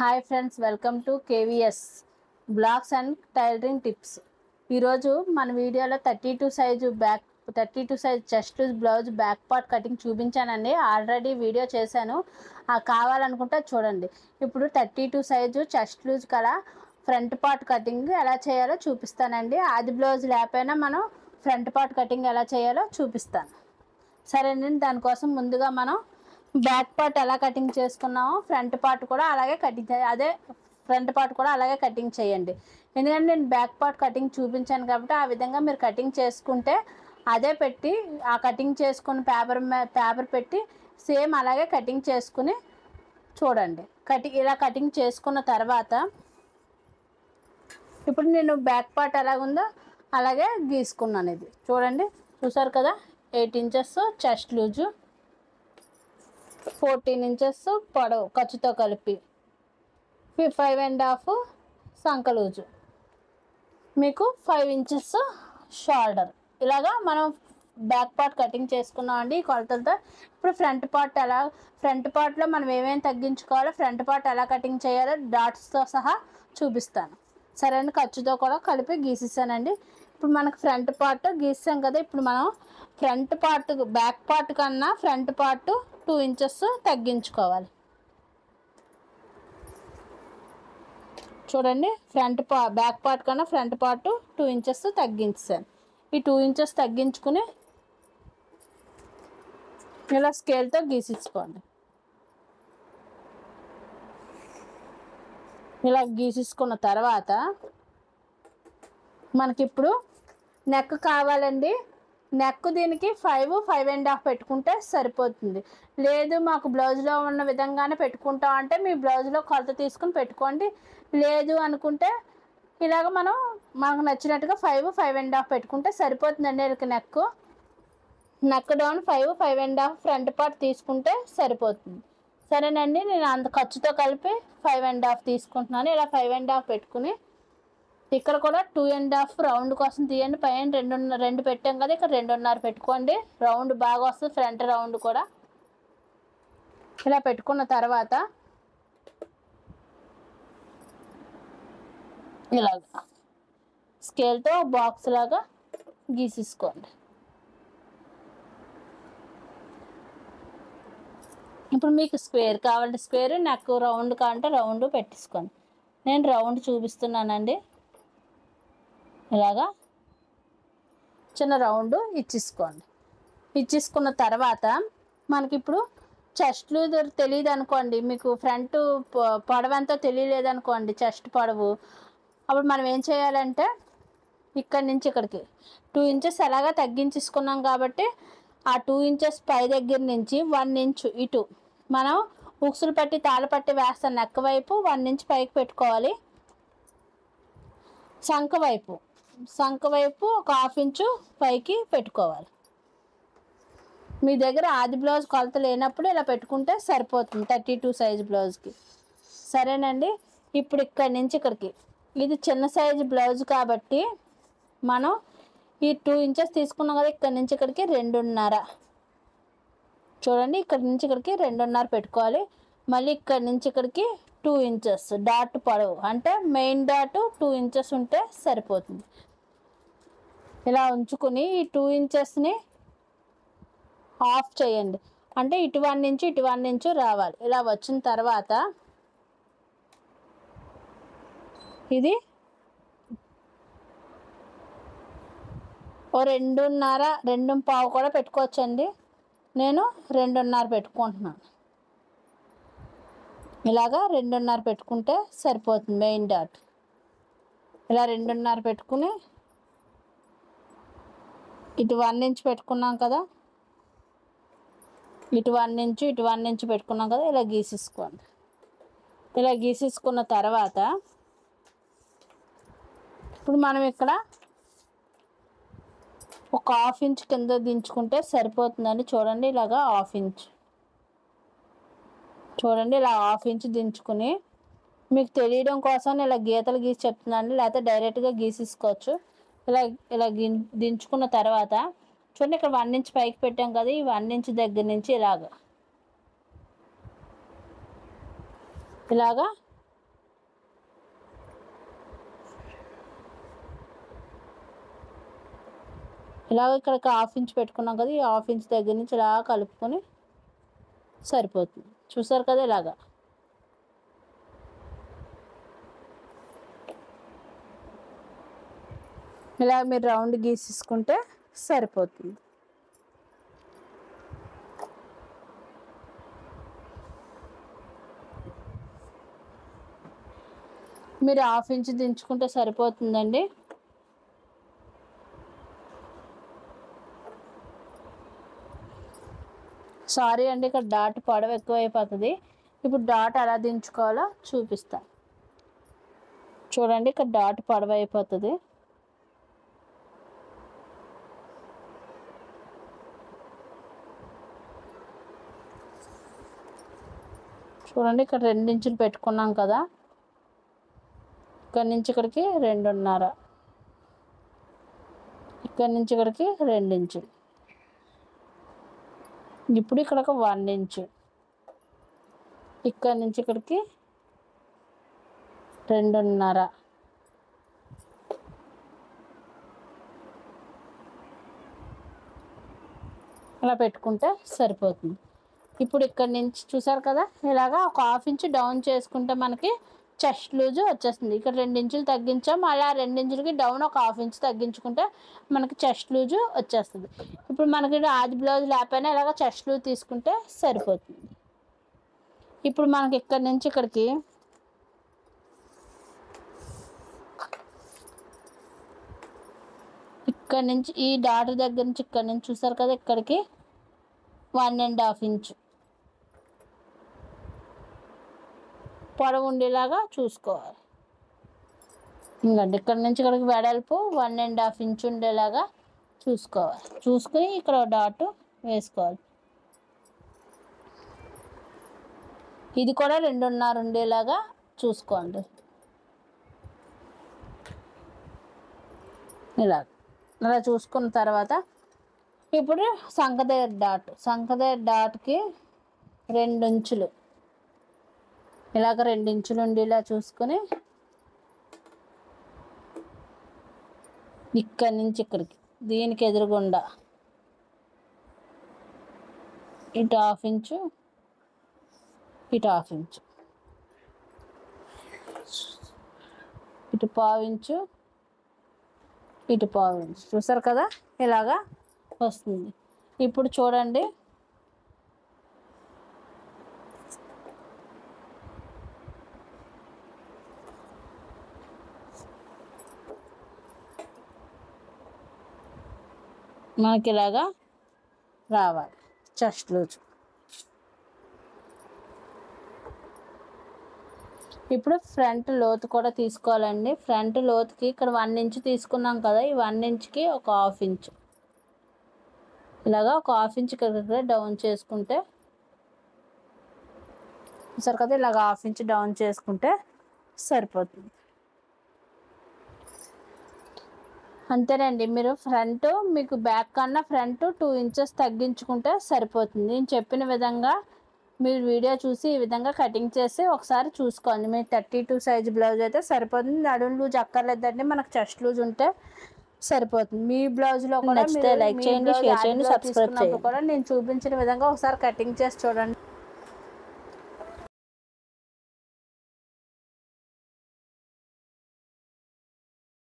Hi friends, welcome to KVS blogs and tailoring tips. ఈరోజు మన వీడియోలో 32 size chest loose blouse back part cutting చూపించానండి. Already video చేశాను, కావాలనుకుంటే చూడండి. ఇప్పుడు 32 సైజు చెస్ట్ లూజ్ కల ఫ్రంట్ పార్ట్ కటింగ్ ఎలా చేయాలో చూపిస్తానండి. ఆది బ్లౌజ్ లేకపోయినా మనం ఫ్రంట్ పార్ట్ కటింగ్ ఎలా చేయాలో చూపిస్తాను. సరేనండి, దానికోసం ముందుగా మనం బ్యాక్ పార్ట్ ఎలా కటింగ్ చేసుకున్నామో ఫ్రంట్ పార్ట్ కూడా అలాగే కటింగ్ చేయండి. ఎందుకంటే నేను బ్యాక్ పార్ట్ కటింగ్ చూపించాను కాబట్టి ఆ విధంగా మీరు కటింగ్ చేసుకుంటే అదే పెట్టి ఆ కటింగ్ చేసుకుని పేపర్ పెట్టి సేమ్ అలాగే కటింగ్ చేసుకుని చూడండి. ఇలా కటింగ్ చేసుకున్న తర్వాత ఇప్పుడు నేను బ్యాక్ పార్ట్ ఎలాగుందో అలాగే గీసుకున్నాను. ఇది చూడండి, చూసారు కదా. 8 ఇంచెస్ చెస్ట్ లూజు, 14 ఇంచెస్ పొడవు ఖర్చుతో కలిపి, 5.5 సంక లూజు, మీకు 5 ఇంచెస్ షోల్డర్. ఇలాగా మనం బ్యాక్ పార్ట్ కటింగ్ చేసుకున్నామండి ఈ కొలతలతో. ఇప్పుడు ఫ్రంట్ పార్ట్లో మనం ఏమేమి తగ్గించుకోవాలో, ఫ్రంట్ పార్ట్ ఎలా కటింగ్ చేయాలో డాట్స్తో సహా చూపిస్తాను. సరే అండి, ఖర్చుతో కూడా కలిపి గీసిస్తానండి. ఇప్పుడు మనకు ఫ్రంట్ పార్ట్ గీసాం కదా. ఇప్పుడు మనం బ్యాక్ పార్ట్ కన్నా ఫ్రంట్ పార్ట్ 2 ఇంచెస్ తగ్గించుకోవాలి. చూడండి, బ్యాక్ పార్ట్ కన్నా ఫ్రంట్ పార్ట్ 2 ఇంచెస్ తగ్గించాను. ఈ 2 ఇంచెస్ తగ్గించుకుని ఇలా స్కేల్తో గీసించుకోండి. ఇలా గీసేసుకున్న తర్వాత మనకిప్పుడు నెక్ కావాలండి. నెక్ దీనికి 5.5 పెట్టుకుంటే సరిపోతుంది. లేదు మాకు బ్లౌజ్లో ఉన్న విధంగానే పెట్టుకుంటాం అంటే మీ బ్లౌజ్లో కొలత తీసుకుని పెట్టుకోండి. లేదు అనుకుంటే ఇలాగ మనకు నచ్చినట్టుగా 5.5 పెట్టుకుంటే సరిపోతుందండి. వీళ్ళకి నెక్ డౌన్ 5.5 ఫ్రంట్ పార్ట్ తీసుకుంటే సరిపోతుంది. సరేనండి, నేను అంత ఖర్చుతో కలిపి 5.5 తీసుకుంటున్నాను. ఇలా 5.5 పెట్టుకుని ఇక్కడ కూడా 2.5 రౌండ్ కోసం తీయండి. పైన 2 పెట్టాం కదా, ఇక్కడ 2.5 పెట్టుకోండి. రౌండ్ బాగా వస్తుంది, ఫ్రంట్ రౌండ్ కూడా. ఇలా పెట్టుకున్న తర్వాత ఇలాగ స్కేల్తో బాక్స్ లాగా గీసేసుకోండి. ఇప్పుడు మీకు స్క్వేర్ కావాలంటే స్క్వేర్, నెక్ రౌండ్ కావాలంటే రౌండ్ పెట్టేసుకోండి. నేను రౌండ్ చూపిస్తున్నానండి. ఇలాగా చిన్న రౌండ్ ఇచ్చేసుకోండి. ఇచ్చేసుకున్న తర్వాత మనకి ఇప్పుడు చెస్ట్ లూజ్ తెలియదు అనుకోండి, మీకు ఫ్రంట్ పొడవు ఎంతో తెలియలేదనుకోండి, చెస్ట్ పొడవు. అప్పుడు మనం ఏం చేయాలంటే ఇక్కడి నుంచి ఇక్కడికి 2 ఇంచెస్ ఎలాగా తగ్గించేసుకున్నాం కాబట్టి ఆ 2 ఇంచెస్ పై దగ్గర నుంచి 1 ఇంచు ఇటు మనం ఉక్సులు పట్టి తాళపట్టి వేస్తాం. నెక్ వైపు 1 ఇంచ్ పైకి పెట్టుకోవాలి. సంక వైపు ఒక 1/2 ఇంచు పైకి పెట్టుకోవాలి. మీ దగ్గర ఆది బ్లౌజ్ కొలత లేనప్పుడు ఇలా పెట్టుకుంటే సరిపోతుంది 32 సైజు బ్లౌజ్కి. సరేనండి, ఇప్పుడు ఇక్కడి నుంచి ఇక్కడికి ఇది చిన్న సైజు బ్లౌజ్ కాబట్టి మనం ఈ 2 ఇంచెస్ తీసుకున్నాం కదా, ఇక్కడి నుంచి ఇక్కడికి 2.5. చూడండి, ఇక్కడి నుంచి ఇక్కడికి 2.5 పెట్టుకోవాలి. మళ్ళీ ఇక్కడి నుంచి ఇక్కడికి 2 ఇంచెస్ డాట్ పొడవు, అంటే మెయిన్ డాట్ 2 ఇంచెస్ ఉంటే సరిపోతుంది. ఇలా ఉంచుకుని ఈ 2 ఇంచెస్ని ఆఫ్ చేయండి. అంటే ఇటు 1 ఇంచు రావాలి. ఇలా వచ్చిన తర్వాత ఇది ఓ 2.5, 2.15 కూడా పెట్టుకోవచ్చండి. నేను 2.5 పెట్టుకుంటున్నాను. ఇలాగా 2.5 పెట్టుకుంటే సరిపోతుంది మెయిన్ డాట్. ఇలా 2.5 పెట్టుకుని ఇటు 1 ఇంచ్ పెట్టుకున్నాం కదా, ఇటు 1 ఇంచు పెట్టుకున్నాం కదా. ఇలా గీసేసుకోండి. ఇలా గీసేసుకున్న తర్వాత ఇప్పుడు మనం ఇక్కడ ఒక 1/2 ఇంచ్ కింద దించుకుంటే సరిపోతుందండి. చూడండి, ఇలాగా 1/2 ఇంచ్. చూడండి, ఇలా 1/2 ఇంచ్ దించుకుని మీకు తెలియడం కోసం ఇలా గీతలు గీసి చెప్తున్నాను, లేకపోతే డైరెక్ట్గా గీసేసుకోవచ్చు. ఇలా దించుకున్న తర్వాత చూడండి, ఇక్కడ 1 ఇంచ్ పైకి పెట్టాం కదా, ఈ 1 ఇంచ్ దగ్గర నుంచి ఇలాగా ఇలాగ ఇక్కడ 1/2 ఇంచ్ పెట్టుకున్నాం కదా, ఈ 1/2 ఇంచ్ దగ్గర నుంచి ఇలా కలుపుకొని సరిపోతుంది. చూసారు కదా ఇలాగా. ఇలా మీరు రౌండ్ గీసేసుకుంటే సరిపోతుంది. మీరు 1/2 ఇంచ్ దించుకుంటే సరిపోతుందండి. సారీ అండి, ఇక్కడ డాట్ పొడవు ఎక్కువైపోతుంది. ఇప్పుడు డాట్ ఎలా దించుకోవాలో చూపిస్తా. చూడండి, ఇక్కడ డాట్ పొడవు అయిపోతుంది. చూడండి, ఇక్కడ 2 ఇంచులు పెట్టుకున్నాం కదా, ఇక్కడి నుంచి ఇక్కడికి 2.5, ఇక్కడి నుంచి ఇక్కడికి 2 ఇంచులు. ఇప్పుడు ఇక్కడ ఒక 1 ఇంచు, ఇక్కడి నుంచి ఇక్కడికి 2.5, అలా పెట్టుకుంటే సరిపోతుంది. ఇప్పుడు ఇక్కడి నుంచి చూసారు కదా, ఇలాగా ఒక 1/2 ఇంచ్ డౌన్ చేసుకుంటే మనకి చెస్ట్ లూజ్ వచ్చేస్తుంది. ఇక్కడ 2 ఇంచులు తగ్గించాం, అలా 2 ఇంచులకి డౌన్ ఒక 1/2 ఇంచ్ తగ్గించుకుంటే మనకి చెస్ట్ లూజ్ వచ్చేస్తుంది. ఇప్పుడు మనకి ఆది బ్లౌజ్ లేకపోయినా ఇలాగ చెస్ట్ లూజ్ తీసుకుంటే సరిపోతుంది. ఇప్పుడు మనకి ఇక్కడి నుంచి ఇక్కడికి ఇక్కడ నుంచి ఈ డాట్ దగ్గర నుంచి ఇక్కడ నుంచి చూసారు కదా, ఇక్కడికి 1.5 ఇంచు పొడవు ఉండేలాగా చూసుకోవాలి. ఇంకండి ఇక్కడ నుంచి ఇక్కడికి వెడల్పు 1.5 ఇంచు ఉండేలాగా చూసుకోవాలి. చూసుకుని ఇక్కడ డాట్ వేసుకోవాలి. ఇది కూడా 2.5 ఉండేలాగా చూసుకోండి. ఇలా చూసుకున్న తర్వాత ఇప్పుడు సంక దగ్గర డాట్కి 2 ఇంచులు ఇలాగ 2 ఇంచులు ఉండేలా చూసుకొని ఇక్కడి నుంచి ఇక్కడికి దీనికి ఎదురుగుండా ఇటు 1/2 ఇంచు, ఇటు 1/2 ఇంచు, ఇటు 1/4 ఇంచు, ఇటు 1/4 ఇంచు. చూసారు కదా, ఇలాగా వస్తుంది. ఇప్పుడు చూడండి, మనకి ఇలాగా రావాలి చెస్ట్ లూజ్. ఇప్పుడు ఫ్రంట్ లోతు కూడా తీసుకోవాలండి. ఫ్రంట్ లోతుకి ఇక్కడ 1 ఇంచు తీసుకున్నాం కదా, ఈ 1 ఇంచుకి ఒక 1/2 ఇంచు ఇలాగా ఒక 1/2 ఇంచు ఇక్కడ డౌన్ చేసుకుంటే సరే కదా, ఇలాగ 1/2 ఇంచు డౌన్ చేసుకుంటే సరిపోతుంది. అంతేనండి. మీరు ఫ్రంట్ మీకు బ్యాక్ కన్నా ఫ్రంట్ 2 ఇంచెస్ తగ్గించుకుంటే సరిపోతుంది. నేను చెప్పిన విధంగా మీరు వీడియో చూసి ఈ విధంగా కటింగ్ చేసి ఒకసారి చూసుకోండి. మీరు 32 సైజు బ్లౌజ్ అయితే సరిపోతుంది. నడుము లూజ్ అక్కర్లేదండి, మనకు చెస్ట్ లూజ్ ఉంటే సరిపోతుంది. మీ బ్లౌజ్లో కూడా నచ్చితే లైక్ చేయండి, షేర్ చేయండి, సబ్స్క్రైబ్ చేయండి. కూడా నేను చూపించిన విధంగా ఒకసారి కటింగ్ చేసి చూడండి.